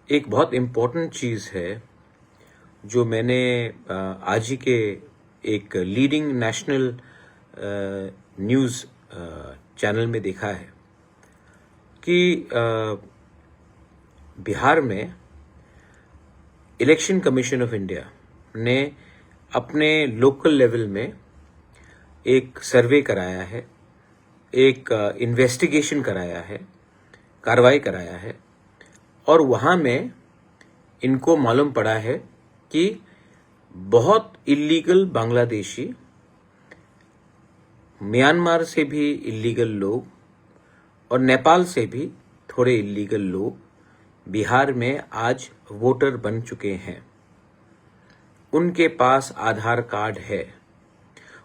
एक बहुत इम्पोर्टेंट चीज़ है जो मैंने आज ही के एक लीडिंग नेशनल न्यूज़ चैनल में देखा है कि बिहार में इलेक्शन कमीशन ऑफ इंडिया ने अपने लोकल लेवल में एक सर्वे कराया है, एक इन्वेस्टिगेशन कराया है, कार्रवाई कराया है और वहाँ में इनको मालूम पड़ा है कि बहुत इल्लीगल बांग्लादेशी, म्यांमार से भी इल्लीगल लोग और नेपाल से भी थोड़े इल्लीगल लोग बिहार में आज वोटर बन चुके हैं। उनके पास आधार कार्ड है,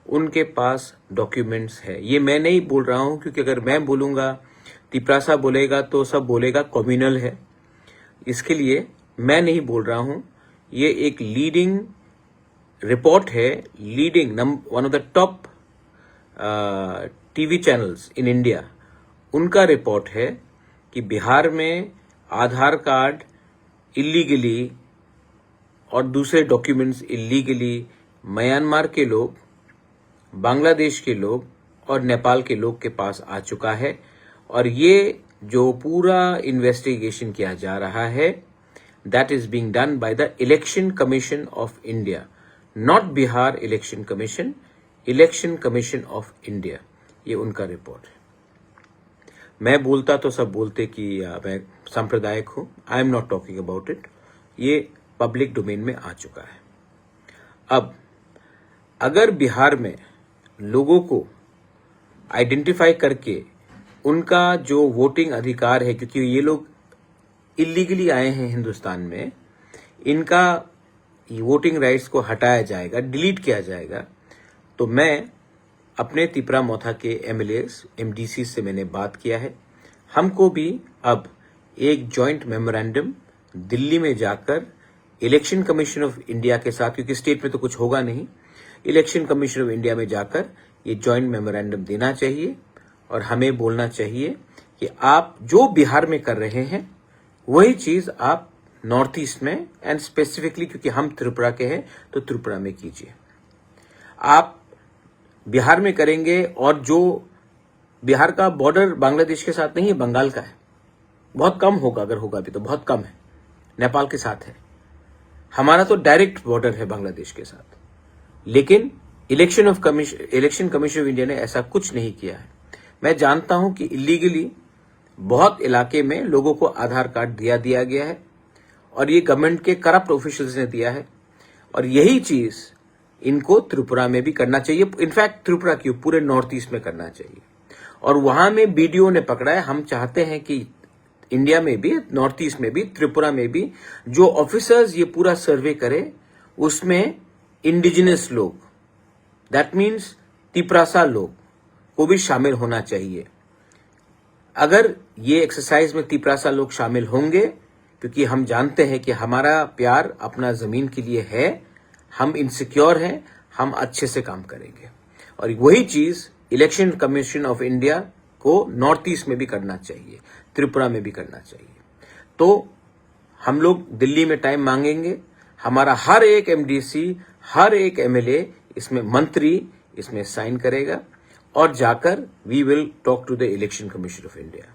उनके पास डॉक्यूमेंट्स है। ये मैं नहीं बोल रहा हूं क्योंकि अगर मैं बोलूंगा, तिपरासा बोलेगा तो सब बोलेगा कम्युनल है। इसके लिए मैं नहीं बोल रहा हूं। ये एक लीडिंग रिपोर्ट है, one of the top TV channels in India, उनका रिपोर्ट है कि बिहार में आधार कार्ड इल्लीगली और दूसरे डॉक्यूमेंट्स इल्लीगली म्यांमार के लोग, बांग्लादेश के लोग और नेपाल के लोग के पास आ चुका है। और ये जो पूरा इन्वेस्टिगेशन किया जा रहा है, that is being done by the election commission of India, not Bihar election commission, election commission of India. ये उनका रिपोर्ट है। मैं बोलता तो सब बोलते कि मैं सांप्रदायिक हूं। I am not talking about it. ये पब्लिक डोमेन में आ चुका है। अब अगर बिहार में लोगों को आइडेंटिफाई करके उनका जो वोटिंग अधिकार है, क्योंकि ये लोग इलीगली आए हैं हिंदुस्तान में, इनका वोटिंग राइट्स को हटाया जाएगा, डिलीट किया जाएगा, तो मैं अपने तिपरा मोथा के एमएलएस, एमडीसी से मैंने बात किया है। हमको भी अब एक जॉइंट मेमोरेंडम दिल्ली में जाकर इलेक्शन कमीशन ऑफ इंडिया के साथ, क्योंकि स्टेट में तो कुछ होगा नहीं, इलेक्शन कमीशन ऑफ इंडिया में जाकर ये जॉइंट मेमोरेंडम देना चाहिए और हमें बोलना चाहिए कि आप जो बिहार में कर रहे हैं वही चीज आप नॉर्थ ईस्ट में, एंड स्पेसिफिकली क्योंकि हम त्रिपुरा के हैं तो त्रिपुरा में कीजिए। आप बिहार में करेंगे और जो बिहार का बॉर्डर बांग्लादेश के साथ नहीं है, बंगाल का है, बहुत कम होगा, अगर होगा भी तो बहुत कम है, नेपाल के साथ है। हमारा तो डायरेक्ट बॉर्डर है बांग्लादेश के साथ। लेकिन इलेक्शन कमीशन ऑफ इंडिया ने ऐसा कुछ नहीं किया है। मैं जानता हूं कि इलीगली बहुत इलाके में लोगों को आधार कार्ड दिया गया है और ये गवर्नमेंट के करप्ट ऑफिशियल्स ने दिया है, और यही चीज इनको त्रिपुरा में भी करना चाहिए। इनफैक्ट त्रिपुरा क्यों, पूरे नॉर्थ ईस्ट में करना चाहिए। और वहां में बीडीओ ने पकड़ा है। हम चाहते हैं कि इंडिया में भी, नॉर्थ ईस्ट में भी, त्रिपुरा में भी जो ऑफिसर्स ये पूरा सर्वे करे उसमें इंडिजिनस लोग, दैट मीन्स तिपरासा लोग को भी शामिल होना चाहिए। अगर ये एक्सरसाइज में तिपरासा लोग शामिल होंगे, क्योंकि हम जानते हैं कि हमारा प्यार अपना जमीन के लिए है, हम इनसिक्योर हैं, हम अच्छे से काम करेंगे। और वही चीज इलेक्शन कमीशन ऑफ इंडिया को नॉर्थ ईस्ट में भी करना चाहिए, त्रिपुरा में भी करना चाहिए। तो हम लोग दिल्ली में टाइम मांगेंगे। हमारा हर एक एमडीसी, हर एक एमएलए, इसमें मंत्री इसमें साइन करेगा और जाकर we will talk to the election commission of India.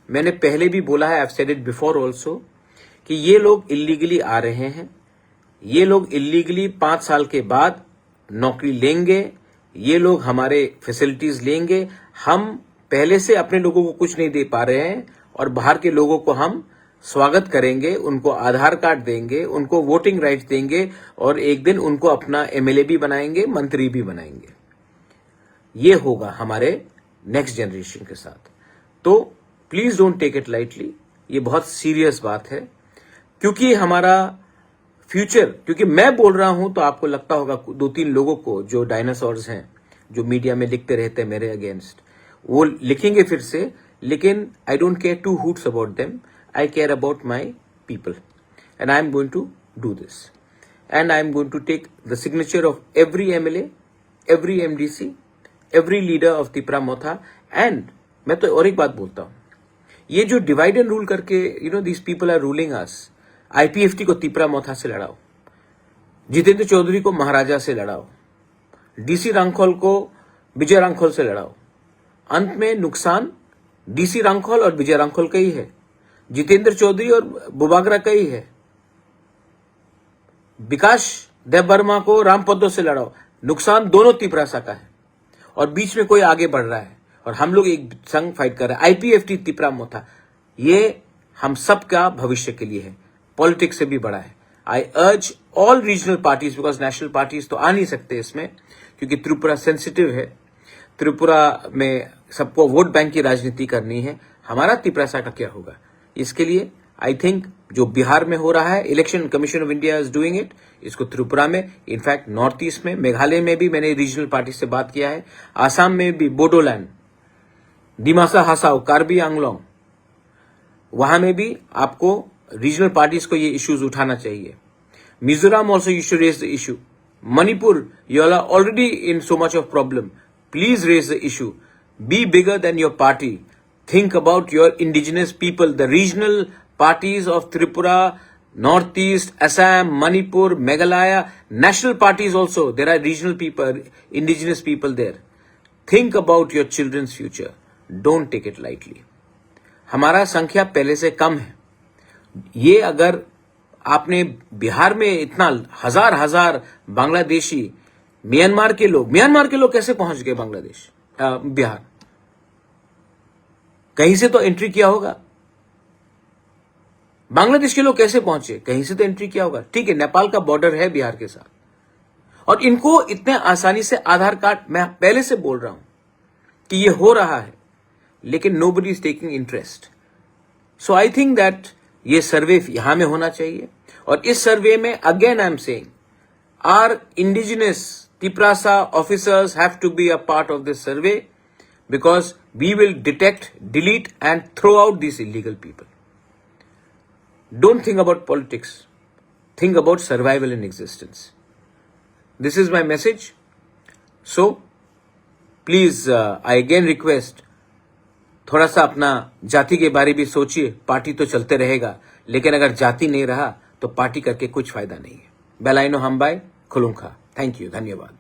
मैंने पहले भी बोला है, I have said it before also, कि ये लोग इलीगली आ रहे हैं। ये लोग इलीगली 5 साल के बाद नौकरी लेंगे, ये लोग हमारे फैसिलिटीज लेंगे। हम पहले से अपने लोगों को कुछ नहीं दे पा रहे हैं और बाहर के लोगों को हम स्वागत करेंगे, उनको आधार कार्ड देंगे, उनको वोटिंग राइट्स देंगे और एक दिन उनको अपना एमएलए भी बनाएंगे, मंत्री भी बनाएंगे। ये होगा हमारे नेक्स्ट जनरेशन के साथ। तो please don't take it lightly. ये बहुत सीरियस बात है, क्योंकि हमारा फ्यूचर, क्योंकि मैं बोल रहा हूं तो आपको लगता होगा 2-3 लोगों को जो डायनासोर्स हैं, जो मीडिया में लिखते रहते हैं मेरे अगेंस्ट, वो लिखेंगे फिर से, लेकिन I don't care 2 hoots about them. I care about my people and I am going to do this, and I am going to take the signature of every MLA, every MDC, every leader of Tipra Motha. And मैं तो और एक बात बोलता हूं, ये जो divide and rule करके these people are ruling us. IPFT को तिपरा मोथा से लड़ाओ, जितेंद्र चौधरी को महाराजा से लड़ाओ, डीसी रांखोल को विजय रांखोल से लड़ाओ। अंत में नुकसान डीसी रांखोल और विजय रांखोल का ही है, जितेंद्र चौधरी और बुबागरा का ही है। विकास देव वर्मा को रामपद्दो से लड़ाओ, नुकसान दोनों तिपरासा का है और बीच में कोई आगे बढ़ रहा है और हम लोग एक संग फाइट कर रहे हैं। आईपीएफटी तिपरा मोथा, ये हम सब का भविष्य के लिए है, पॉलिटिक्स से भी बड़ा है। I urge all regional parties, because national parties तो आ नहीं सकते इसमें क्योंकि त्रिपुरा सेंसिटिव है। त्रिपुरा में सबको वोट बैंक की राजनीति करनी है। हमारा तिपरासा का क्या होगा, इसके लिए आई थिंक जो बिहार में हो रहा है, election commission of India is doing it, इसको त्रिपुरा में, इनफैक्ट नॉर्थ ईस्ट में, मेघालय में भी मैंने रीजनल पार्टी से बात किया है, आसाम में भी, बोडोलैंड, दिमासा हासाओ, कार्बी आंगलोंग, वहां में भी आपको रीजनल पार्टीज को ये इश्यूज उठाना चाहिए। Mizoram also you should raise the issue. Manipur, you are already in so much of problem, please raise the issue, be bigger than your party, think about your indigenous people, the regional parties of Tripura, Northeast, Assam, Manipur, Meghalaya, national parties also, there are regional people, indigenous people there. Think about your children's future. Don't take it lightly. हमारा संख्या पहले से कम है। ये अगर आपने बिहार में इतना हजार हजार बांग्लादेशी, म्यांमार के लोग कैसे पहुंच गए बांग्लादेश, बिहार? कहीं से तो एंट्री किया होगा। बांग्लादेश के लोग कैसे पहुंचे? कहीं से तो एंट्री किया होगा। ठीक है, नेपाल का बॉर्डर है बिहार के साथ, और इनको इतने आसानी से आधार कार्ड, मैं पहले से बोल रहा हूं कि ये हो रहा है, लेकिन nobody is taking interest. So I think that ये सर्वे यहां में होना चाहिए, और इस सर्वे में again I am saying our indigenous Tiprasa officers have to be a part of this survey, because we will detect, delete and throw out these illegal people. Don't think about politics. Think about survival and existence. This is my message. So, please, I again request, थोड़ा सा अपना जाति के बारे भी सोचिए। Party तो चलते रहेगा, लेकिन अगर जाति नहीं रहा तो पार्टी करके कुछ फायदा नहीं है। बेलाइनो हमबाई खुलुंखा। थैंक यू, धन्यवाद।